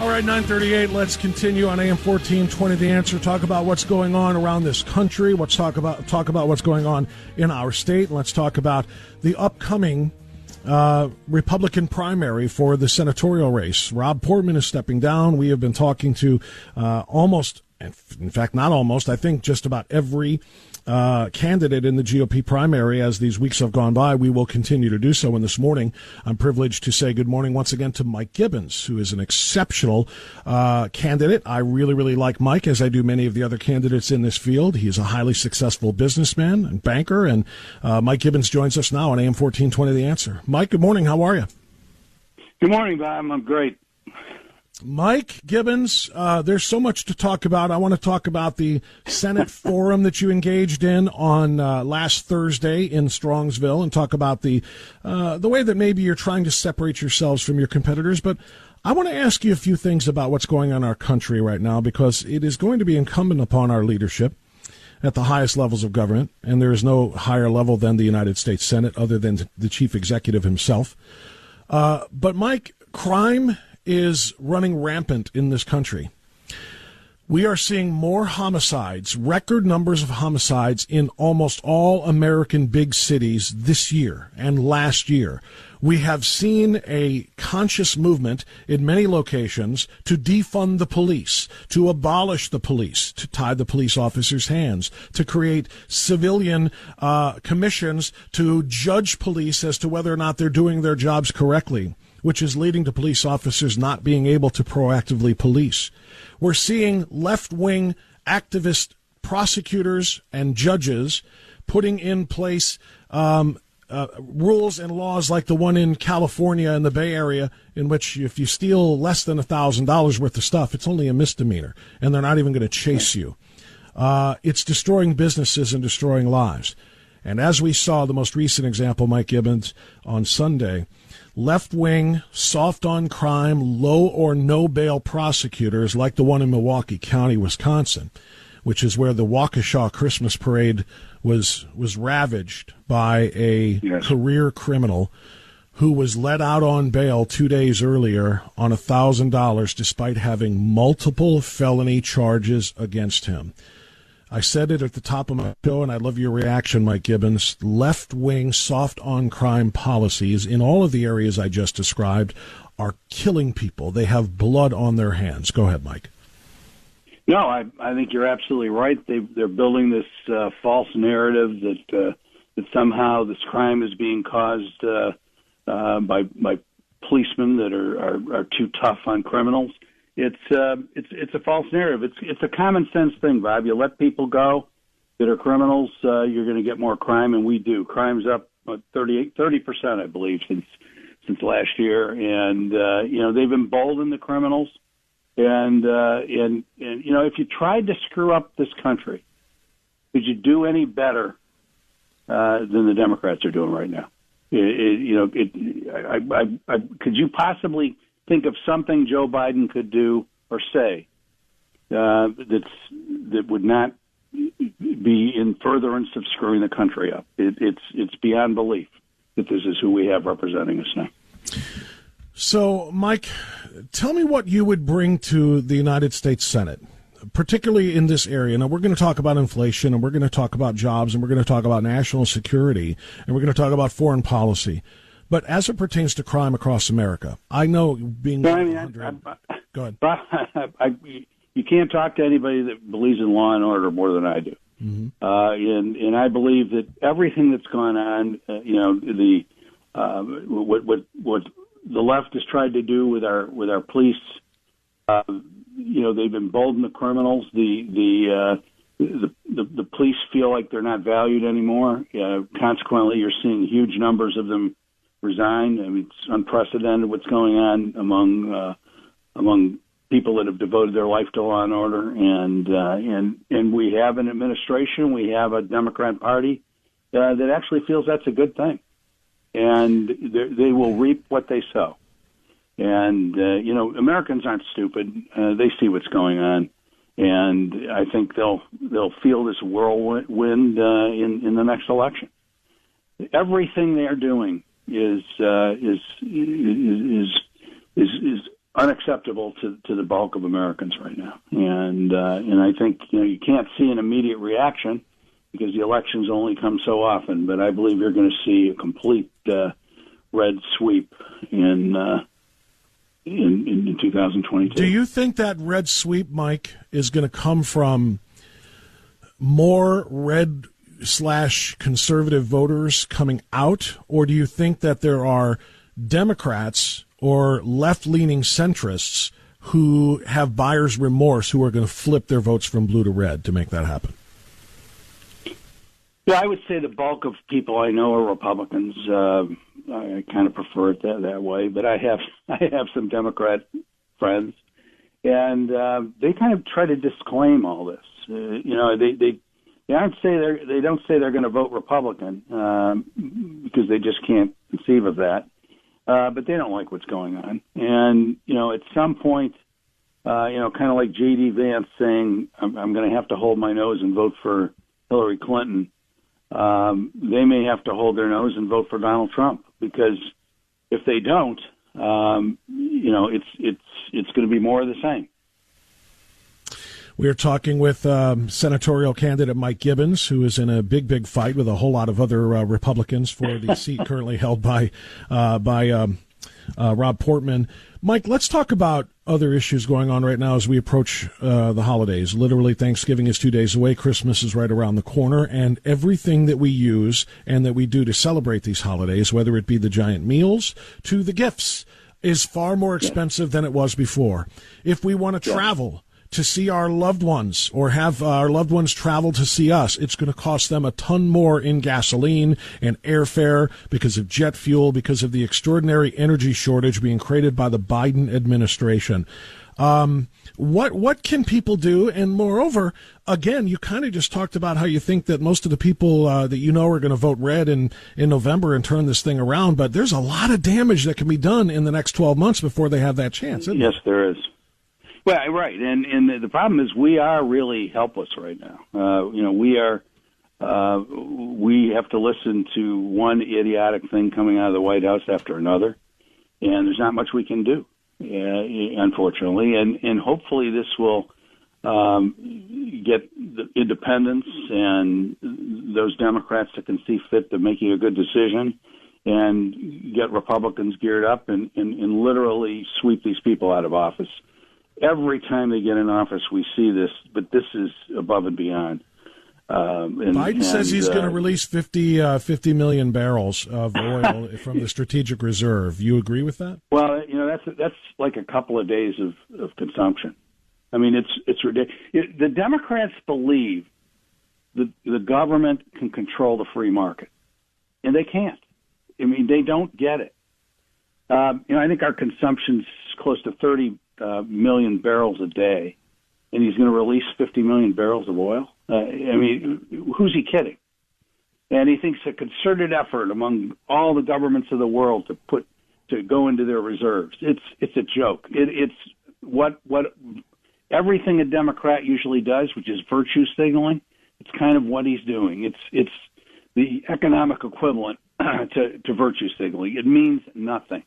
All right, 9:38. Let's continue on AM 1420. The Answer. Talk about what's going on around this country. Let's talk about what's going on in our state. And let's talk about the upcoming Republican primary for the senatorial race. Rob Portman is stepping down. We have been talking to almost, in fact, not almost, I think just about every candidate in the GOP primary as these weeks have gone by. We will continue to do so. And this morning, I'm privileged to say good morning once again to Mike Gibbons, who is an exceptional candidate. I really, really like Mike, as I do many of the other candidates in this field. He is a highly successful businessman and banker. And Mike Gibbons joins us now on AM 1420 The Answer. Mike, good morning. How are you? Good morning, Bob. I'm great. Mike Gibbons, there's so much to talk about. I want to talk about the Senate forum that you engaged in on last Thursday in Strongsville, and talk about the way that maybe you're trying to separate yourselves from your competitors. But I want to ask you a few things about what's going on in our country right now, because it is going to be incumbent upon our leadership at the highest levels of government, and there is no higher level than the United States Senate other than the chief executive himself. But Mike, crime is running rampant in this country. We are seeing more homicides, record numbers of homicides in almost all American big cities this year and last year. We have seen a conscious movement in many locations to defund the police, to abolish the police, to tie the police officers' hands, to create civilian commissions to judge police as to whether or not they're doing their jobs correctly, which is leading to police officers not being able to proactively police. We're seeing left-wing activist prosecutors and judges putting in place rules and laws like the one in California in the Bay Area, in which if you steal less than $1,000 worth of stuff, it's only a misdemeanor, and they're not even going to chase you. It's destroying businesses and destroying lives. And as we saw, the most recent example, Mike Gibbons, on Sunday, left-wing, soft-on-crime, low or no-bail prosecutors like the one in Milwaukee County, Wisconsin, which is where the Waukesha Christmas parade was ravaged by a career criminal who was let out on bail 2 days earlier on $1,000 despite having multiple felony charges against him. I said it at the top of my show, and I love your reaction, Mike Gibbons. Left-wing, soft-on-crime policies in all of the areas I just described are killing people. They have blood on their hands. Go ahead, Mike. No, I think you're absolutely right. They're building this false narrative that somehow this crime is being caused by policemen that are too tough on criminals. It's a false narrative. It's a common sense thing, Bob. You let people go that are criminals, you're going to get more crime, and we do. Crime's up 30%, I believe, since last year, and they've emboldened the criminals. And if you tried to screw up this country, could you do any better than the Democrats are doing right now? Could you possibly think of something Joe Biden could do or say that would not be in furtherance of screwing the country up? It's beyond belief that this is who we have representing us now. So, Mike, tell me what you would bring to the United States Senate, particularly in this area. Now, we're going to talk about inflation, and we're going to talk about jobs, and we're going to talk about national security, and we're going to talk about foreign policy. But as it pertains to crime across America, I know being... Go ahead. You can't talk to anybody that believes in law and order more than I do. Mm-hmm. And I believe that everything that's gone on, what the left has tried to do with our police, they've emboldened the criminals. The police feel like they're not valued anymore. Consequently, you're seeing huge numbers of them resign. I mean, it's unprecedented what's going on among people that have devoted their life to law and order. And we have an administration, we have a Democrat Party that actually feels that's a good thing. And they will reap what they sow. And, Americans aren't stupid. They see what's going on. And I think they'll feel this whirlwind in the next election. Everything they're doing is unacceptable to the bulk of Americans right now. And I think you can't see an immediate reaction because the elections only come so often. But I believe you're going to see a complete red sweep in 2022. Do you think that red sweep, Mike, is going to come from more red/conservative voters coming out, or do you think that there are Democrats or left-leaning centrists who have buyer's remorse who are going to flip their votes from blue to red to make that happen? Yeah, I would say the bulk of people I know are Republicans. I kind of prefer it that way, but I have some Democrat friends, and they kind of try to disclaim all this. They don't say they're going to vote Republican because they just can't conceive of that. But they don't like what's going on, and at some point, kind of like J.D. Vance saying, "I'm going to have to hold my nose and vote for Hillary Clinton." They may have to hold their nose and vote for Donald Trump, because if they don't, it's going to be more of the same. We are talking with senatorial candidate Mike Gibbons, who is in a big fight with a whole lot of other Republicans for the seat currently held by Rob Portman. Mike, let's talk about other issues going on right now as we approach the holidays. Literally, Thanksgiving is 2 days away. Christmas is right around the corner. And everything that we use and that we do to celebrate these holidays, whether it be the giant meals to the gifts, is far more expensive than it was before. If we want to travel to see our loved ones or have our loved ones travel to see us, it's going to cost them a ton more in gasoline and airfare because of jet fuel, because of the extraordinary energy shortage being created by the Biden administration. What can people do? And moreover, again, you kind of just talked about how you think that most of the people that you know are going to vote red in November and turn this thing around, but there's a lot of damage that can be done in the next 12 months before they have that chance, isn't Yes, there is. Well, right, and the problem is we are really helpless right now. We have to listen to one idiotic thing coming out of the White House after another, and there's not much we can do, unfortunately. And hopefully this will get the independents and those Democrats that can see fit to making a good decision, and get Republicans geared up and literally sweep these people out of office. Every time they get in office, we see this, but this is above and beyond. Biden says he's going to release 50 million barrels of oil from the strategic reserve. You agree with that? Well, that's like a couple of days of consumption. I mean, it's ridiculous. The Democrats believe that the government can control the free market, and they can't. I mean, they don't get it. I think our consumption's close to 30 million barrels a day, and he's going to release 50 million barrels of oil. Who's he kidding? And he thinks a concerted effort among all the governments of the world to go into their reserves. It's a joke. It's what everything a Democrat usually does, which is virtue signaling. It's kind of what he's doing. It's the economic equivalent to virtue signaling. It means nothing.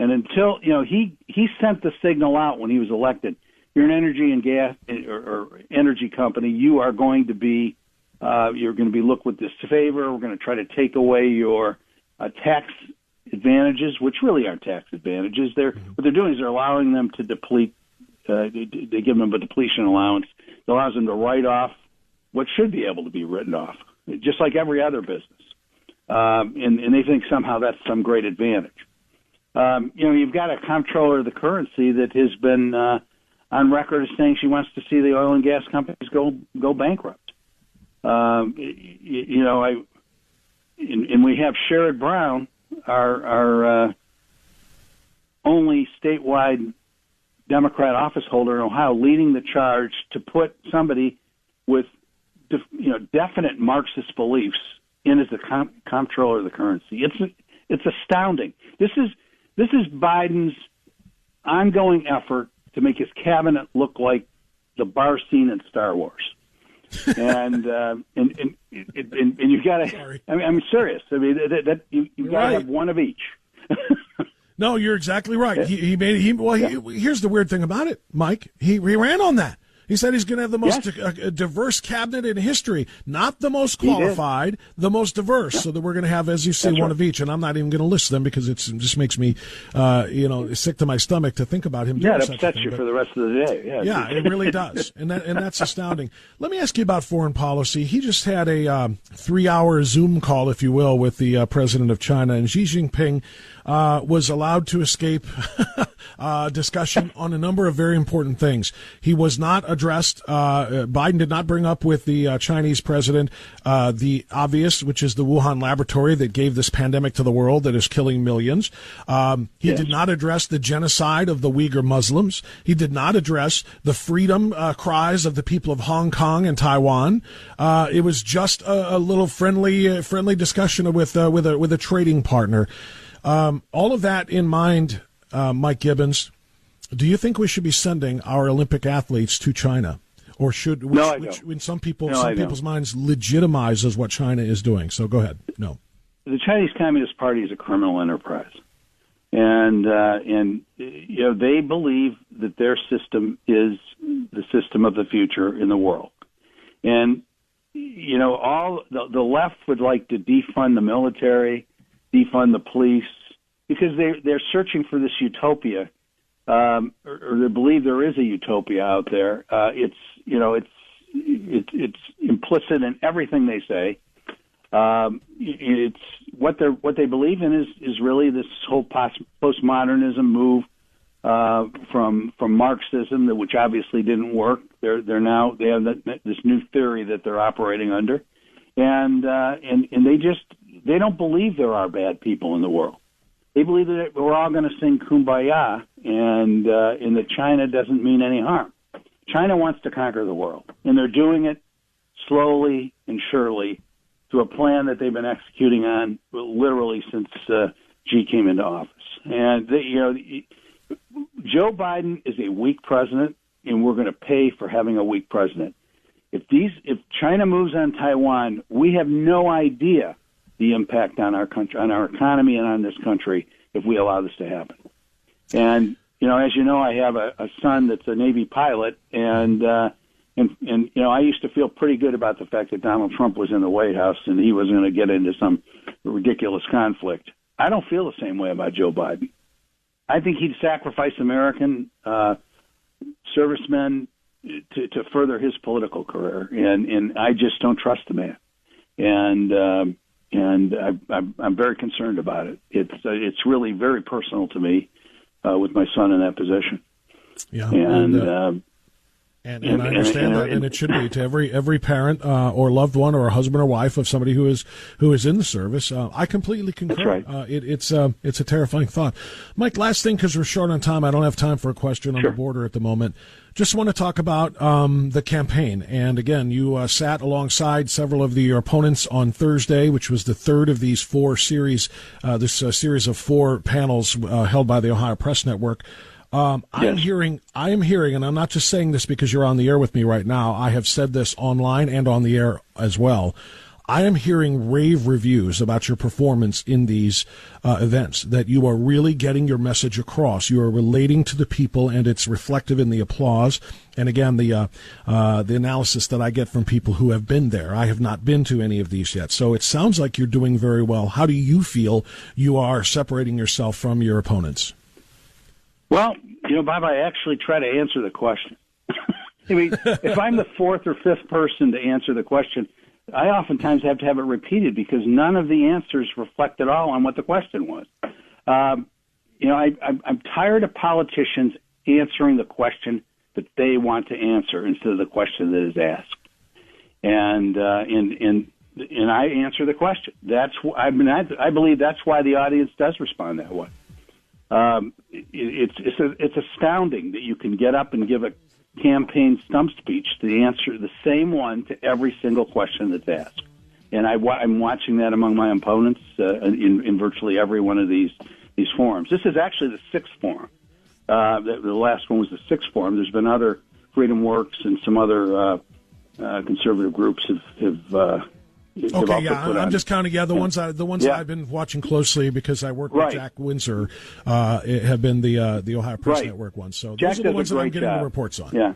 And until, he sent the signal out when he was elected. You're an energy and gas or energy company. You are going to be, looked with disfavor. We're going to try to take away your tax advantages, which really aren't tax advantages. What they're doing is they're allowing them to deplete. They give them a depletion allowance. It allows them to write off what should be able to be written off, just like every other business. And they think somehow that's some great advantage. You've got a comptroller of the currency that has been on record as saying she wants to see the oil and gas companies go bankrupt. And we have Sherrod Brown, our only statewide Democrat office holder in Ohio, leading the charge to put somebody with definite Marxist beliefs in as the comptroller of the currency. It's astounding. This is Biden's ongoing effort to make his cabinet look like the bar scene in Star Wars. And you've got to. I'm serious. I mean, you've got to have one of each. No, you're exactly right. Here's the weird thing about it, Mike. He ran on that. He said he's going to have the most diverse cabinet in history, not the most qualified, the most diverse. So that we're going to have, as you say, one of each. And I'm not even going to list them because it just makes me, sick to my stomach to think about him. Yeah, it upsets you for the rest of the day. Yeah, it really does, and that's astounding. Let me ask you about foreign policy. He just had a 3-hour Zoom call, if you will, with the president of China, and Xi Jinping was allowed to escape discussion on a number of very important things. He was not addressed. Biden did not bring up with the Chinese president the obvious, which is the Wuhan laboratory that gave this pandemic to the world that is killing millions. He did not address the genocide of the Uyghur Muslims. He did not address the freedom cries of the people of Hong Kong and Taiwan. It was just a little friendly discussion with a trading partner. All of that in mind, Mike Gibbons, do you think we should be sending our Olympic athletes to China, or should which in some people's minds legitimizes what China is doing? So go ahead. No, the Chinese Communist Party is a criminal enterprise, and they believe that their system is the system of the future in the world, and all the left would like to defund the military, defund the police, because they're searching for this utopia, or they believe there is a utopia out there. It's implicit in everything they say. It's what they believe in is really this whole postmodernism move from Marxism, which obviously didn't work. They have this new theory that they're operating under, and they don't believe there are bad people in the world. They believe that we're all going to sing Kumbaya, and that China doesn't mean any harm. China wants to conquer the world, and they're doing it slowly and surely through a plan that they've been executing on literally since Xi came into office. And Joe Biden is a weak president, and we're going to pay for having a weak president. If China moves on Taiwan, we have no idea the impact on our country, on our economy, and on this country if we allow this to happen. And as you know, I have a son that's a Navy pilot, and I used to feel pretty good about the fact that Donald Trump was in the White House and he was going to get into some ridiculous conflict. I don't feel the same way about Joe Biden. I think he'd sacrifice American servicemen to further his political career, and I just don't trust the man. And I'm very concerned about it. It's really very personal to me with my son in that position. Yeah, and I understand that, and it should be to every parent or loved one or a husband or wife of somebody who is in the service. I completely concur. That's right. It's a terrifying thought. Mike, last thing, because we're short on time. I don't have time for a question on the border at the moment. Just want to talk about the campaign. And again, you sat alongside several of your opponents on Thursday, which was the third of these four series, series of four panels held by the Ohio Press Network. I am hearing, and I'm not just saying this because you're on the air with me right now. I have said this online and on the air as well. I am hearing rave reviews about your performance in these events, that you are really getting your message across. You are relating to the people, and it's reflective in the applause. And again, the analysis that I get from people who have been there. I have not been to any of these yet. So it sounds like you're doing very well. How do you feel you are separating yourself from your opponents? Well, Bob, I actually try to answer the question. I mean, if I'm the fourth or fifth person to answer the question, I oftentimes have to have it repeated because none of the answers reflect at all on what the question was. I'm tired of politicians answering the question that they want to answer instead of the question that is asked. And I answer the question. I believe that's why the audience does respond that way. It's astounding that you can get up and give a campaign stump speech to answer the same one to every single question that's asked. And I'm watching that among my opponents in virtually every one of these forums. This is actually the sixth forum. The last one was the sixth forum. There's been other Freedom Works and some other conservative groups have Okay, yeah, I'm just counting. Yeah, the ones that I've been watching closely because I work with Jack Windsor have been the Ohio Press Network ones. So those are the ones that I'm getting the reports on. Yeah.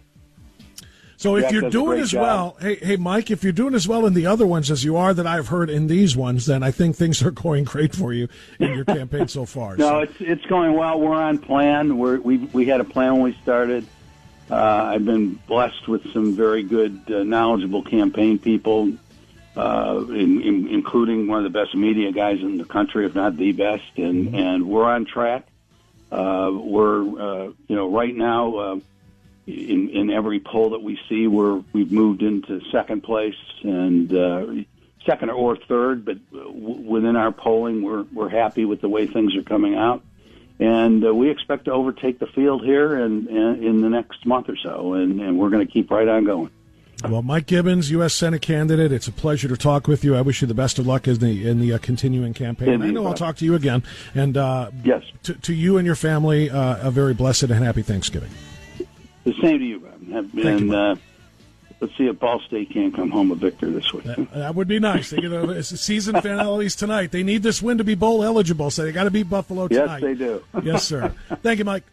So if you're doing as well, hey, Mike, if you're doing as well in the other ones as you are that I've heard in these ones, then I think things are going great for you in your campaign so far. No, it's going well. We're on plan. We had a plan when we started. I've been blessed with some very good, knowledgeable campaign people, including one of the best media guys in the country, if not the best, and we're on track. We're right now. In every poll that we see, we've moved into second place and second or third, but within our polling, we're happy with the way things are coming out, and we expect to overtake the field here in the next month or so, and we're going to keep right on going. Well, Mike Gibbons, U.S. Senate candidate, it's a pleasure to talk with you. I wish you the best of luck in the continuing campaign. I know I'll talk to you again, and yes, to you and your family, a very blessed and happy Thanksgiving. The same to you, Bob. Thank you, let's see if Ball State can come home a victor this week. That would be nice. They get season finales tonight. They need this win to be bowl eligible, so they got to beat Buffalo tonight. Yes, they do. Yes, sir. Thank you, Mike.